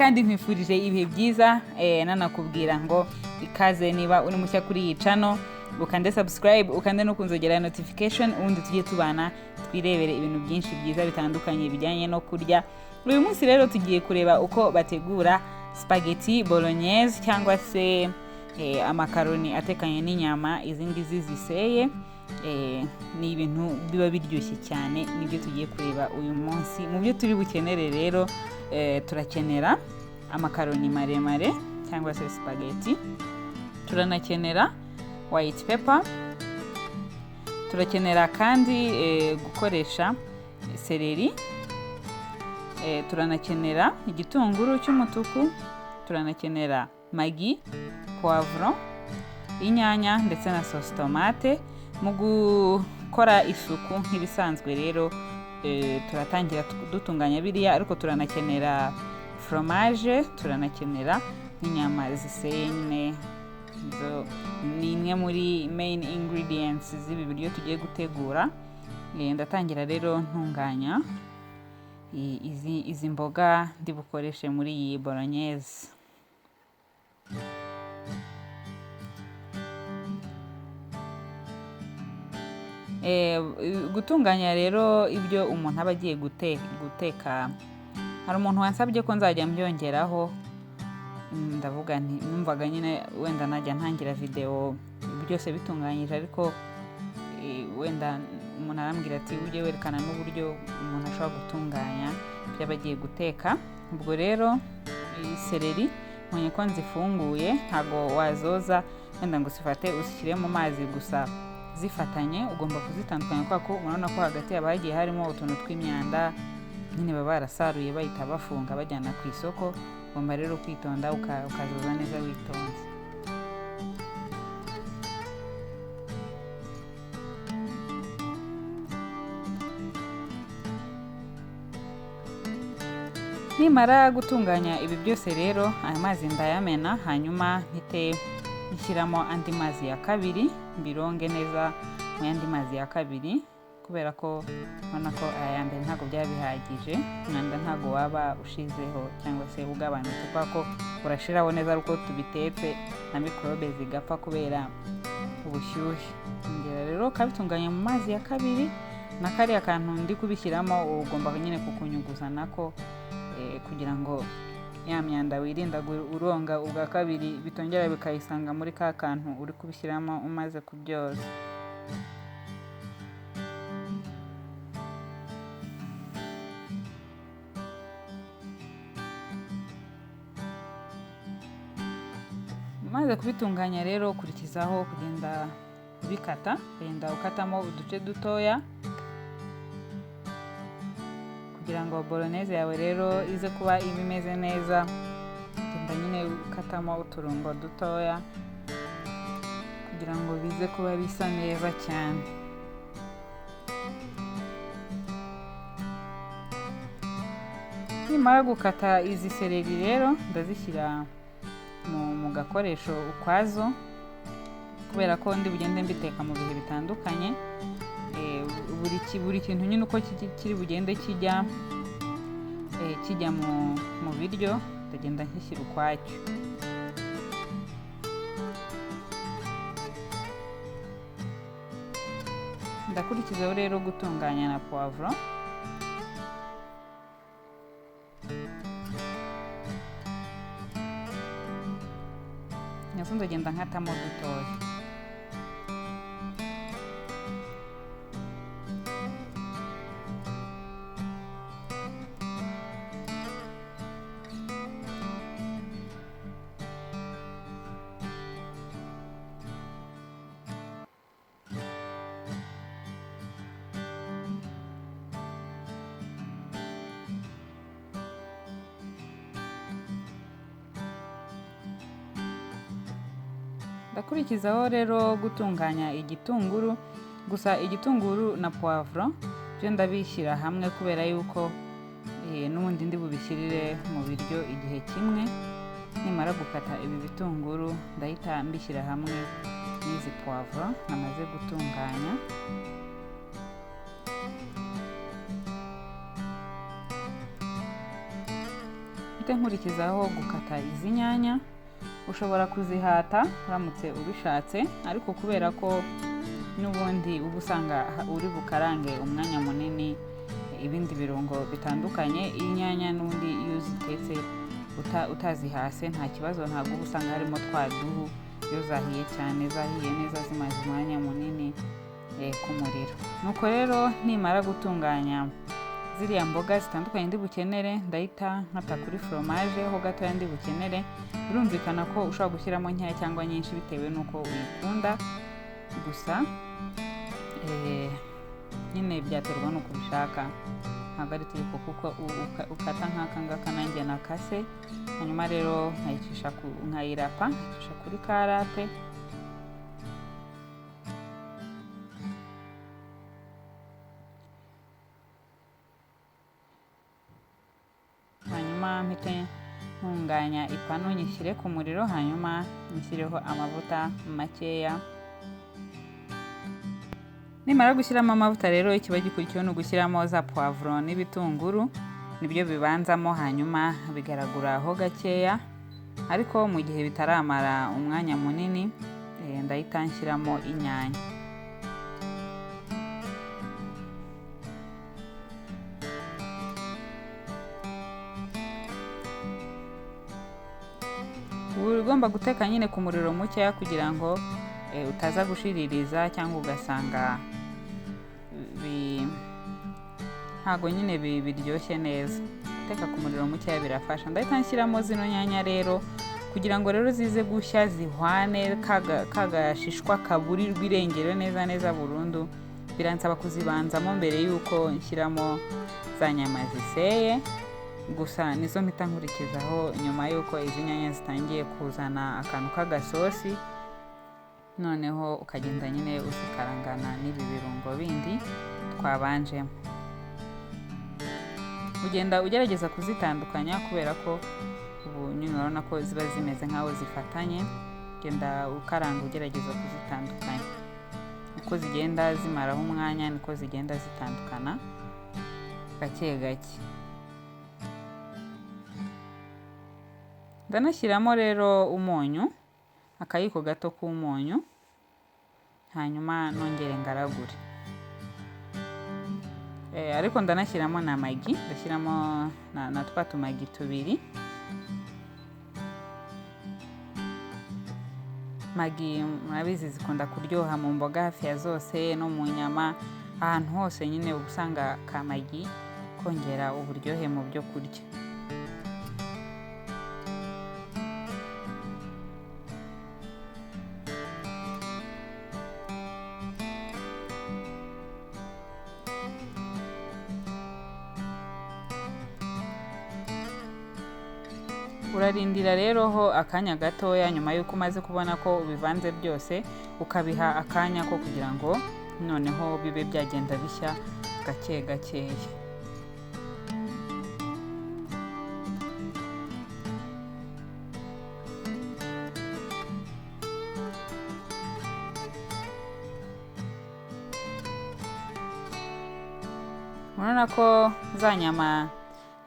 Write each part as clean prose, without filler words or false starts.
kandi nkwifurije ibihe byiza nanakubwira ngo ikaze niba uri mushya kuri iyi channel ukande subscribe ukande no kunzogera notification ubundi tujye tubana twirebere ibintu byinshi byiza bitandukanye bijyanye no kurya. Uyu munsi rero tugiye kureba uko bategura spaghetti bolognese cyangwa se amakaroni atekanye n'inyama izingizi ziseye. Ni ibintu biba biryoshye cyane nibyo tugiye kureba uyu munsi. Mu byo turi bukenere rero turakenera amakaroni maremare cyangwa se spaghetti, turanakenera white pepper, turakenera kandi gukoresha seleri, turanakenera igitunguru cy'umutuku, turanakenera magi, poivron, inyanya ndetse na sauce tomate. Mu gukora isuku nk'ibisanzwe rero turatangira dutunganya biriya, ariko turanakenera fromage, turanakenera n'inyama ziseye nyine. Ni imwe muri main ingredients z'ibi biryo tugiye gutegura. Ndatangira rero ntunganya izi mboga ndi bukoreshe muri iyi bolognese. Gutunganya rero ibyo umuntu aba agiye guteka, hari umuntu wansabye ko nzajya mbyongeraho, ndavuga nti numvaga nyine wenda najya ntangira video byose bitunganyije, ariko wenda umuntu arambwira ati ujye werekana n'uburyo umuntu ashobora gutunganya ibyo aba agiye guteka. Ubwo rero seleri mbonye ko nzifunguye, ntago wazoza wenda ngo usifate ushyire mu mazi gusa zifatanye, ugomba kuzitandukanya kubera ko urabona ko hagati haba hagiye harimo utuntu tw'imyanda nyine baba barasaruye bahita bafunga bajyana ku isoko. Ugomba rero kwitonda ukazoza neza witonze. Nimara gutunganya ibi byose rero, aya mazi ndayamena, hanyuma mpite nshyiramo andi mazi ya kabiri, mbironge neza mu yandi mazi ya kabiri, kubera ko ubona ko aya mbere ntabwo byaba bihagije, umwanda ntabwo waba ushizeho cyangwa se ugabanutse, kubera ko urashiraho neza ari uko tubitetse na microbe zigapfa kubera ubushyuhe. Ngera rero kabitunganya mu mazi ya kabiri, na kariya kantu ndi kubishyiramo ugomba nyine kukunyuguza nako kugira ngo ya myanda wirinda uronga ubwa kabiri bitongera bikayisanga muri ka kantu uri kubishyiramo umaze kubyoza. Umaze kubitunganya rero ukurikizaho kugenda ubikata, ugenda ukatamo uduce dutoya kugira ngo bolognese yawe rero ize kuba imeze neza. Ugenda nyine ukatamo uturungo dutoya kugira ngo bize kuba bisa neza cyane. Nimara gukata izi seleri rero ndazishyira mu gakoresho ukwazo, kubera ko ndi bugende mbiteka mu bihe bitandukanye. Buri kintu nyine uko kiri bugende kijya mu biryo ndagenda nkishyira ukwacyo. Ndakurikizaho rero gutunganya na poivron, nazo ndagenda nkatamo dutoya. Ndakurikizaho rero gutunganya igitunguru, gusa igitunguru na poivron byo ndabishyira hamwe kubera yuko n'ubundi ndi bubishyirire mu biryo igihe kimwe. Nimara gukata ibi bitunguru ndahita mbishyira hamwe n'izi poivron namaze gutunganya. mpite nkurikizaho gukata izi nyanya. Ushobora kuzihata uramutse ubishatse, ariko kubera ko n'ubundi uba usanga uri bukarange umwanya munini ibindi birungo bitandukanye, inyanya n'undi iyo uzitetse utazihase nta kibazo, ntabwo uba usanga harimo twa duhu. Iyo zahiye cyane, zahiye neza, zimaze umwanya munini ku muriro. Nuko rero nimara gutunganya ziriya mboga zitandukanye ndi bukenere, ndahita nkata kuri fromage ho gatoya ndi bukenere. Birumvikana ko ushobora gushyiramo nkeya cyangwa nyinshi bitewe n'uko uyikunda, gusa nyine byaterwa n'uko ubishaka, ntabwo ari itegeko kuko ukata nk'aka ngaka nanjye nakase. Hanyuma rero nkayirapa, nkayicisha kuri karape. Hanyuma mpite ntunganya ipanu nyishyire ku muriro, hanyuma nyishyireho amavuta makeya. Nimara gushyiramo amavuta rero, ikiba gikurikiyeho ni ugushyiramo za poivron n'ibitunguru, nibyo bibanzamo, hanyuma bigaraguraho gakeya. Ariko mu gihe bitaramara umwanya munini, ndahita nshyiramo inyanya. Ugomba guteka nyine ku muriro mukeya kugira ngo utaza gushiririza cyangwa ugasanga ntago nyine biryoshye neza. Guteka ku muriro mukeya birafasha. Ndahita nshyiramo zino nyanya rero kugira ngo rero zize gushya, zihwane, kagashishwa kaburirwa irengero neza burundu. Biransaba kuzibanzamo mbere y'uko nshyiramo za nyama ziseye. Gusa nizo mpita nkurikizaho nyuma y'uko izi nyanya zitangiye kuzana akantu k'agasosi. Noneho ukagenda nyine uzikarangana n'ibi birungo bindi twabanjemo. Ugenda ugerageza kuzitandukanya kubera ko ubu nyine urabona ko ziba zimeze nk'aho zifatanye. Ugenda ukaranga ugerageza kuzitandukanya. Uko zigenda zimaraho umwanya niko zigenda zitandukana gake gake. Ndanashyiramo rero umunyu, akayiko gato k'umunyu, hanyuma nongere ngaragure. Ariko ndanashyiramo na magi, ndashyiramo na twa tumagi tubiri. Magi murabizi zikunda kuryoha mu mboga hafi ya zose no mu nyama, ahantu hose nyine usanga ka magi kongera uburyohe mu byo kurya. Urarindira rero ho akanya gatoya, nyuma y'uko umaze kubona ko ubivanze byose, ukabiha akanya ko kugira ngo noneho bibe byagenda bishya gake gakeya. Urabona ko za nyama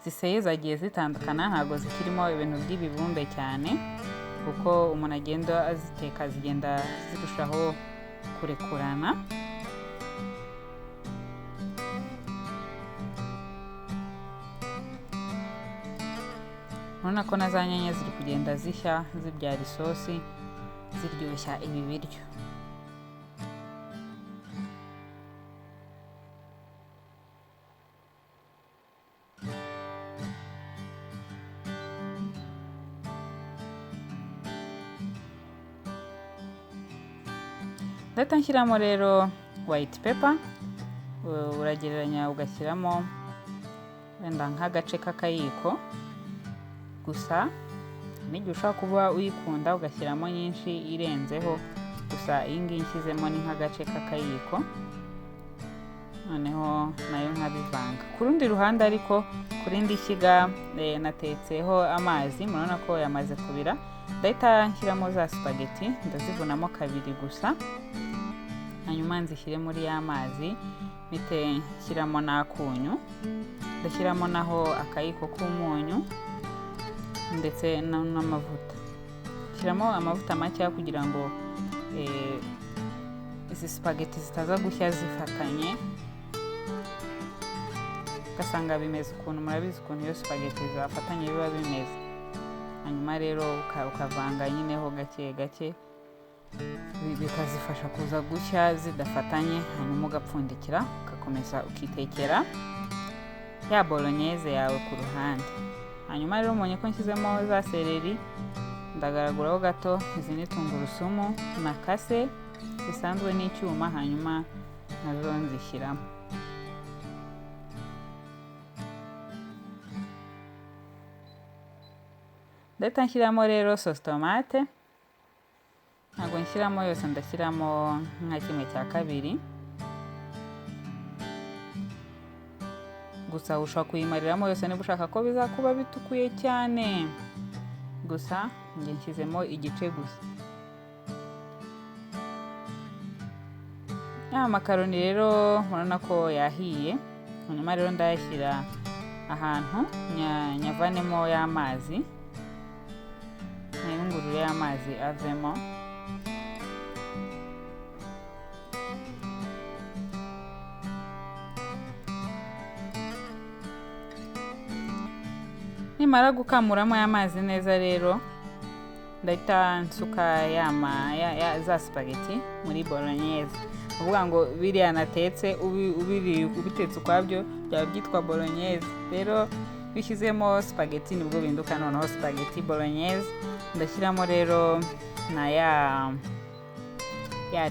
ziseye zagiye zitandukana, ntabwo zikirimo ibintu by'ibibumbe cyane, kuko umuntu agenda aziteka zigenda zirushaho kurekurana. Urabona ko na za nyanya ziri kugenda zishya, zibyara isosi, ziryoshya ibi biryo. Ndahita nshyiramo rero white pepper, uragereranya ugashyiramo wenda nk'agace k'akayiko. Gusa n'igihe ushobora kuba uyikunda ugashyiramo nyinshi irenzeho, gusa iyi ngiyi nshyizemo ni nk'agace k'akayiko. Noneho nayo nkabivanga. Ku rundi ruhande ariko ku rindi shyiga natetseho amazi, murabona ko yamaze kubira. Ndahita nshyiramo za spaghetti, ndazivunamo kabiri gusa, hanyuma nzishyire muri ya mazi, mpite nshyiramo n'akunyu, ndashyiramo naho akayiko k'umunyu, ndetse n'amavuta. Shyiramo amavuta make kugira ngo izi spaghetti zitaza gushya zifatanye, ugasanga bimeze ukuntu murabizi ukuntu iyo spaghetti zafatanye biba bimeze. Hanyuma rero ukavanga nyineho gake gake bikazifasha kuza gushya zidafatanye, hanyuma ugapfundikira ugakomeza ukitekera ya bolognese yawe ku ruhande. Hanyuma rero mbonye ko nshyizemo za seleri, ndagaraguraho gato izi ni tungurusumu nakase zisanzwe n'icyuma, hanyuma nazo nzishyiramo. Ndahita nshyiramo rero sauce tomate, ntabwo nshyiramo yose, ndashyiramo nka 1/2. Gusa ushobora kuyimariramo yose niba ushaka ko bizakuba bitukuye cyane, gusa njye nshyizemo igice gusa. Ya makaroni rero murabona ko yahiye, hanyuma rero ndayashyira ahantu nyavanemo y'amazi, nayungurure y'amazi avemo. Nimara gukamuramo y'amazi neza rero, ndahita nsuka za spaghetti muri bolognese. Uvuga ngo biriya natetse ubitetse ukwabyo byaba byitwa bolognese. Rero bishyizemo spaghetti nibwo binduka noneho spaghetti bolognese. Ndashyiramo rero na ya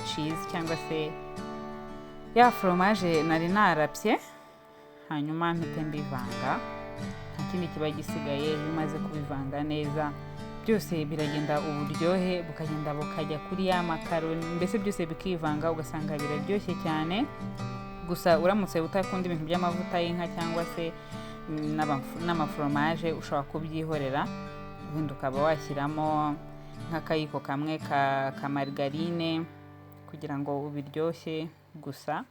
cheese cyangwa se ya fromage nari narapye, hanyuma mpite mbivanga. Ikindi kiba gisigaye iyo umaze kubivanga neza byose biragenda uburyohe bukagenda bukajya kuri ya makaroni, mbese byose bikivanga ugasanga biraryoshye cyane. Gusa uramutse utakunda ibintu by'amavuta y'inka cyangwa se n'amafromage ushobora kubyihorera, ubundi ukaba washyiramo nk'akayiko kamwe ka margarine kugira ngo ubiryoshye. Gusa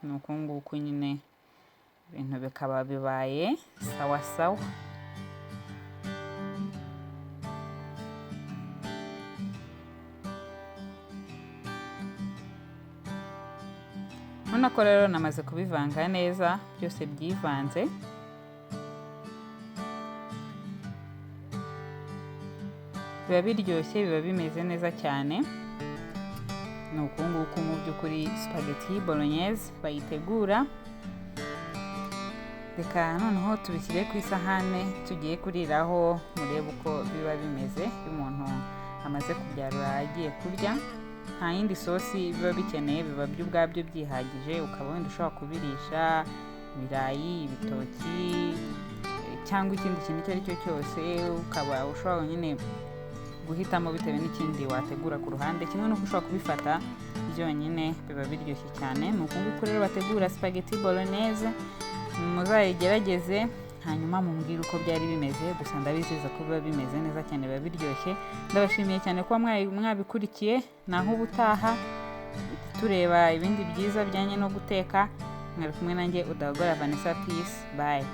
ni uku nguku nyine ibintu bikaba bibaye sawa sawa. Urabona ko rero namaze kubivanga neza, byose byivanze. Biba biryoshye, biba bimeze neza cyane. Ni uku nguku mu by'ukuri spaghetti bolognese bayitegura. Reka noneho tubishyire ku isahane tugiye kuriraho, murebe uko biba bimeze iyo umuntu amaze kubyarura agiye kurya. Nta yindi sosi biba bikeneye, biba byo ubwabyo byihagije. Ukaba wenda ushobora kubirisha ibirayi, ibitoki cyangwa ikindi kintu icyo ari cyo cyose. Ukaba ushobora nyine guhitamo bitewe n'ikindi wategura ku ruhande, kimwe n'uko ushobora kubifata byonyine, biba biryoshye cyane. Ni uku nguku rero bategura spaghetti bolognese. Muzayigerageze hanyuma mumbwire uko byari bimeze. Gusa ndabizeza ko biba bimeze neza cyane, biba biryoshye. Ndabashimiye cyane kuba mwabikurikiye. Naho ubutaha tureba ibindi byiza bijyanye no guteka. Mwari kumwe nanjye Udahogora Vanessa. Peace, bye.